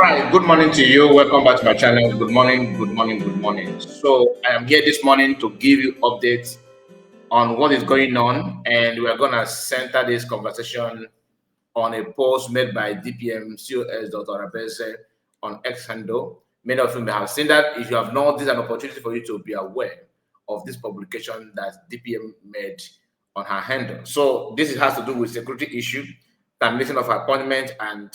Right, good morning to you. Welcome back to my channel. Good morning, good morning, good morning. So, I am here this morning to give you updates on what is going on, and we are going to center this conversation on a post made by DPM COS Dr. Abese on X handle. Many of you may have seen that. If you have not, this is an opportunity for you to be aware of this publication that DPM made on her handle. So, this has to do with security issue, termination of appointment, and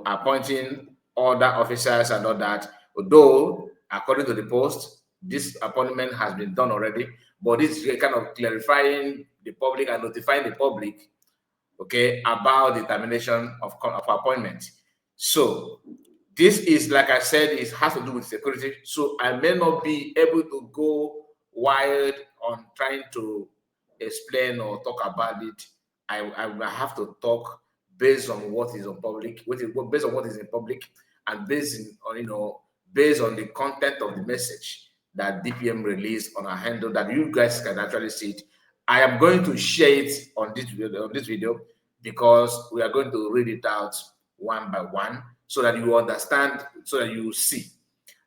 appointing other officers and all that. Although, according to the post, this appointment has been done already, but this is kind of clarifying the public and notifying the public, okay, about the termination of appointment. So, this is, like I said, it has to do with security. So, I may not be able to go wild on trying to explain or talk about it. I will have to talk based on what is on public, based on what is in public, and based on the content of the message that DPM released on our handle that you guys can actually see it. I am going to share it on this video because we are going to read it out one by one so that you understand, so that you see.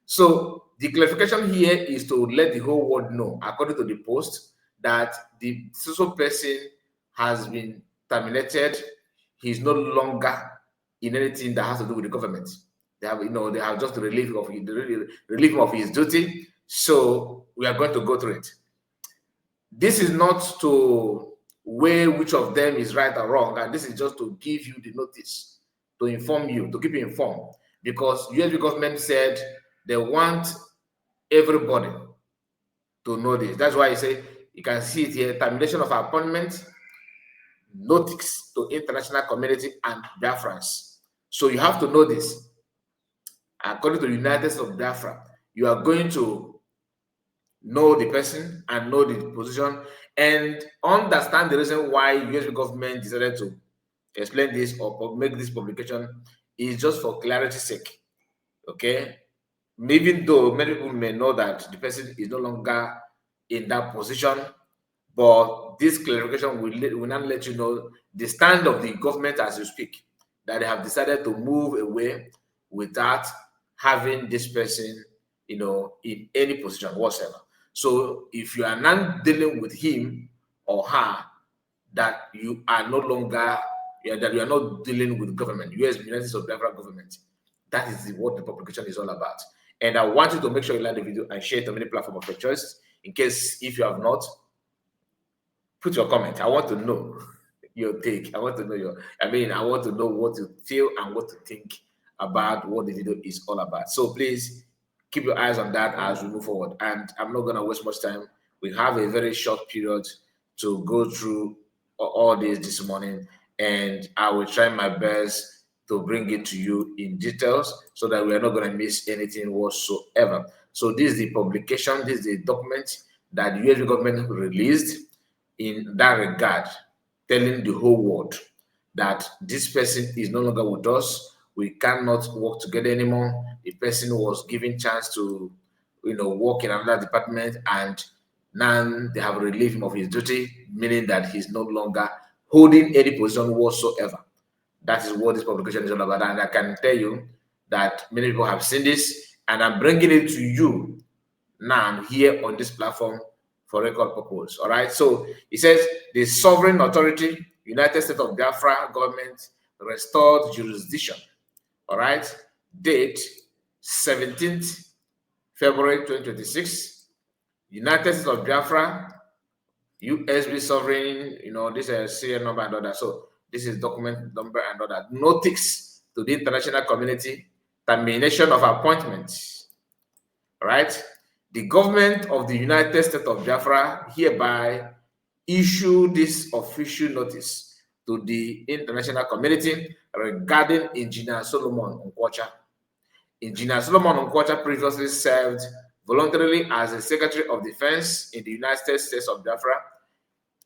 So the clarification here is to let the whole world know, according to the post, that the social person has been terminated. He's no longer in anything that has to do with the government. They have just relieved him of his duty. So we are going to go through it. This is not to weigh which of them is right or wrong, and this is just to give you the notice, to inform you, to keep you informed, because US government said they want everybody to know this. That's why I say you can see it here: termination of appointment, notice to international community and Biafrans. So you have to know this. According to the United States of Biafra, you are going to know the person and know the position and understand the reason why US government decided to explain this or make this publication is just for clarity's sake. Okay, even though many people may know that the person is no longer in that position, but this clarification will not let you know the stand of the government as you speak, that they have decided to move away without having this person, in any position whatsoever. So if you are not dealing with him or her, that you are no longer, that you are not dealing with government, United States of Biafra government. That is what the publication is all about. And I want you to make sure you like the video and share it on any platform of your choice. In case if you have not, put your comment. I want to know your take. I want to know I want to know what you feel and what to think about what the video is all about. So please keep your eyes on that as we move forward. And I'm not going to waste much time. We have a very short period to go through all this morning, and I will try my best to bring it to you in details so that we are not going to miss anything whatsoever. So this is the publication, this is the document that the US government released in that regard, telling the whole world that this person is no longer with us. We cannot work together anymore. The person was given chance to, work in another department, and now they have relieved him of his duty, meaning that he's no longer holding any position whatsoever. That is what this publication is all about. And I can tell you that many people have seen this, and I'm bringing it to you now here on this platform for record purpose. All right. So it says the sovereign authority, United States of Biafra government restored jurisdiction. All right. Date 17th February 2026. United States of Biafra, USB sovereign, this is serial number and all that. So this is document number and all that. Notice to the international community, termination of appointments. All right. The government of the United States of Biafra hereby issue this official notice to the international community regarding Engineer Solomon Nkwocha. Engineer Solomon Nkwocha previously served voluntarily as the Secretary of Defense in the United States of Biafra.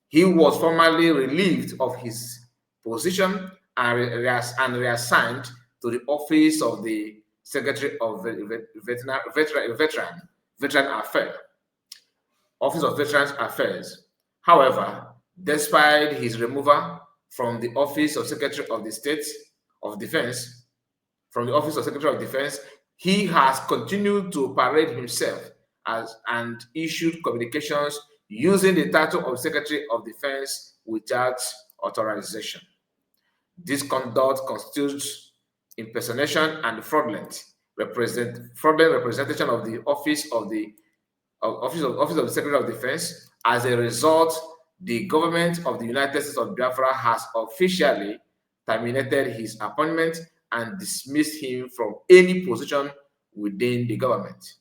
He was formally relieved of his position and reassigned to the office of the Secretary of Veteran Affairs, Office of Veterans Affairs. However, despite his removal from the office of Secretary of the State of Defense, from the Office of Secretary of Defense, he has continued to parade himself and issued communications using the title of Secretary of Defense without authorization. This conduct constitutes impersonation and fraudulent representation of the Office of the Secretary of Defense. As a result, the government of the United States of Biafra has officially terminated his appointment and dismissed him from any position within the government.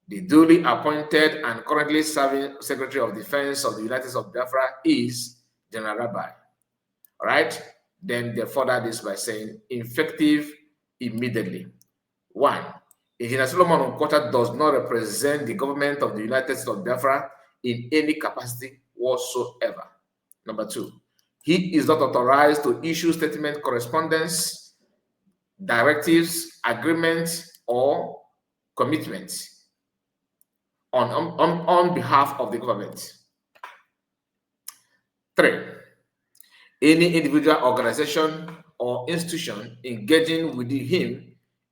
The duly appointed and currently serving Secretary of Defense of the United States of Biafra is General Rabbi. All right? Then they further this by saying, effective immediately. 1. Engineer Solomon Nkota does not represent the government of the United States of Biafra in any capacity whatsoever. Number 2, he is not authorized to issue statement, correspondence, directives, agreements, or commitments on behalf of the government. 3, any individual, organization, or institution engaging with him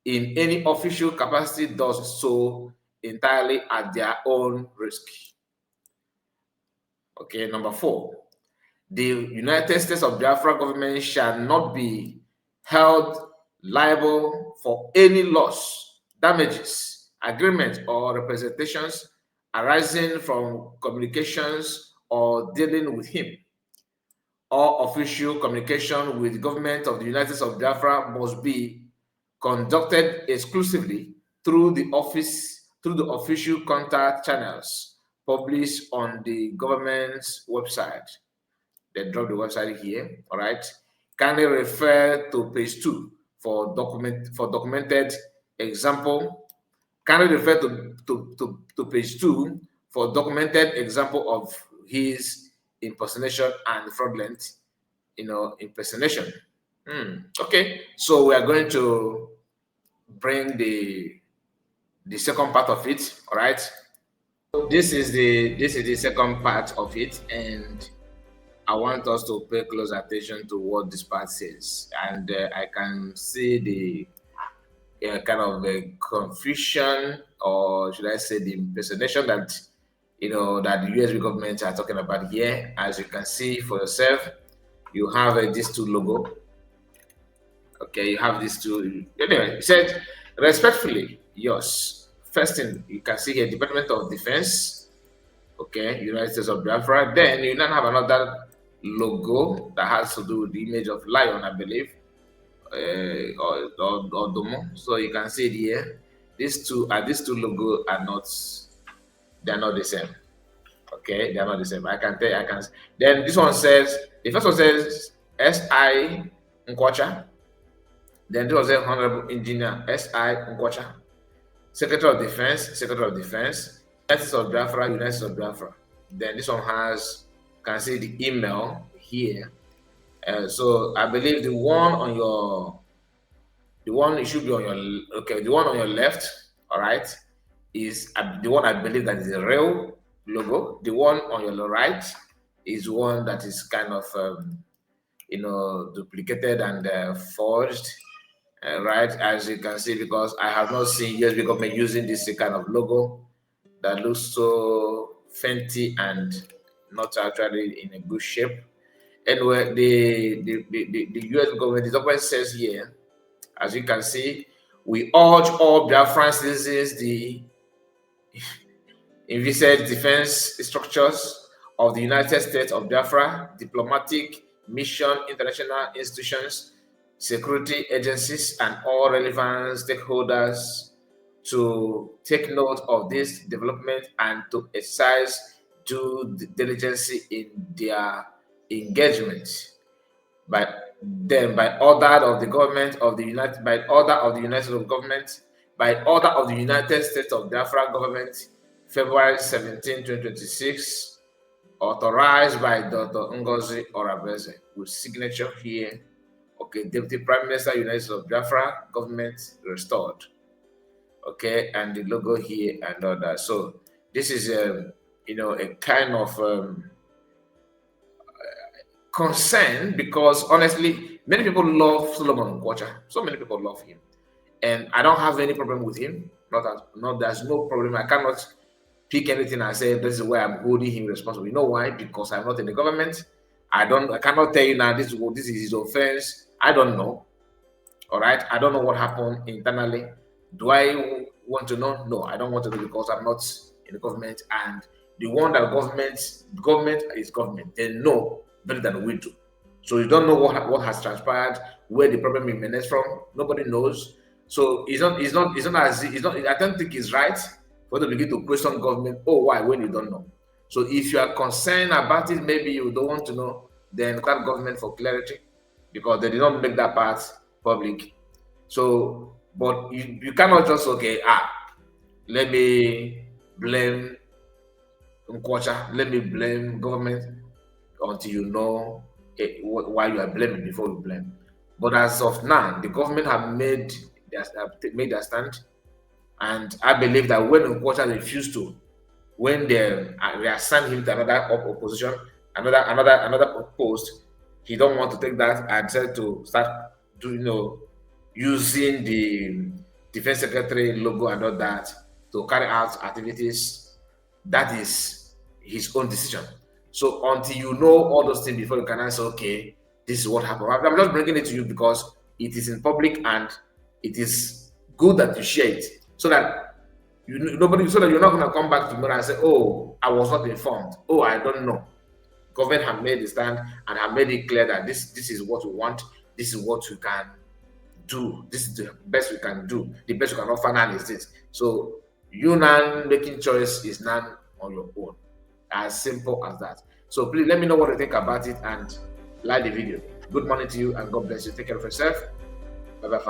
in any official capacity does so entirely at their own risk. Okay, number 4, the United States of Biafra government shall not be held liable for any loss, damages, agreements, or representations arising from communications or dealing with him. All official communication with the government of the United States of Biafra must be conducted exclusively through the official contact channels published on the government's website. They drop the website here. All right. Kindly refer to page 2 for documented example. Kindly refer to page 2 for documented example of his impersonation and fraudulent, impersonation. Okay, so we are going to bring the second part of it. All right. This is the second part of it, and I want us to pay close attention to what this part says. And I can see the kind of a confusion, or should I say the impersonation that that the US government are talking about here. As you can see for yourself, you have this two logo. Okay, you have these two. Anyway, it said, respectfully, yours. First thing you can see here, Department of Defense. Okay, United States of Biafra. Then you now have another logo that has to do with the image of lion, I believe, or domo. So you can see it here. These two logos are not. They are not the same. Okay, they are not the same. I can tell. Then this one says, the first one says S.I. Nkwacha. Then this one says Honorable Engineer S.I. Nkwacha, Secretary of Defense, United States of Biafra, United States of Biafra. Then this one has, can see the email here. So I believe the one it should be on your, okay, the one on your left, all right, is the one I believe that is the real logo. The one on your right is one that is kind of, duplicated and forged, right? As you can see, because I have not seen US government using this kind of logo that looks so fancy and not actually in a good shape. Anyway, the US government, the document says here, as you can see, we urge all Biafran citizens, the envisaged defense structures of the United States of Biafra, diplomatic, mission, international institutions, security agencies, and all relevant stakeholders to take note of this development and to exercise due diligence in their engagement. By order of the government of the United, by order of the United States government, by order of the United States of Biafra government, February 17, 2026, authorized by Dr. Ngozi Orabeze, with signature here. Okay, Deputy Prime Minister, United States of Biafra government restored. Okay, and the logo here and all that. So this is a kind of concern, because honestly, Many people love Solomon Nkwocha. So many people love him. And I don't have any problem with him. There's no problem. I cannot pick anything and say this is where I'm holding him responsible. You know why? Because I'm not in the government. I cannot tell you now this is his offense. I don't know. All right. I don't know what happened internally. Do I want to know? No, I don't want to know because I'm not in the government. And the one that government is government. They know better than we do. So you don't know what has transpired, where the problem emanates from. Nobody knows. So it's not I don't think it's right for them to begin to question government. Oh, why? When you don't know. So if you are concerned about it, maybe you don't want to know, then call government for clarity because they did not make that part public. So, but you cannot just let me blame Nkwocha, let me blame government until you know why you are blaming before you blame. But as of now, the government have made their stand, and I believe that when Nkwocha refused to, when they reassign him to another opposition, another post, he don't want to take that and said to start doing, using the defense secretary logo and all that to carry out activities. That is his own decision. So until you know all those things before you can answer, okay, this is what happened. I'm just bringing it to you because it is in public and it is good that you share it so that so that you're not going to come back tomorrow and say, oh, I was not informed. Oh, I don't know. Government have made a stand and have made it clear that this is what we want. This is what we can do. This is the best we can do. The best we can offer now is this. So you now making choice is now on your own. As simple as that. So please let me know what you think about it and like the video. Good morning to you and God bless you. Take care of yourself. Bye bye for now.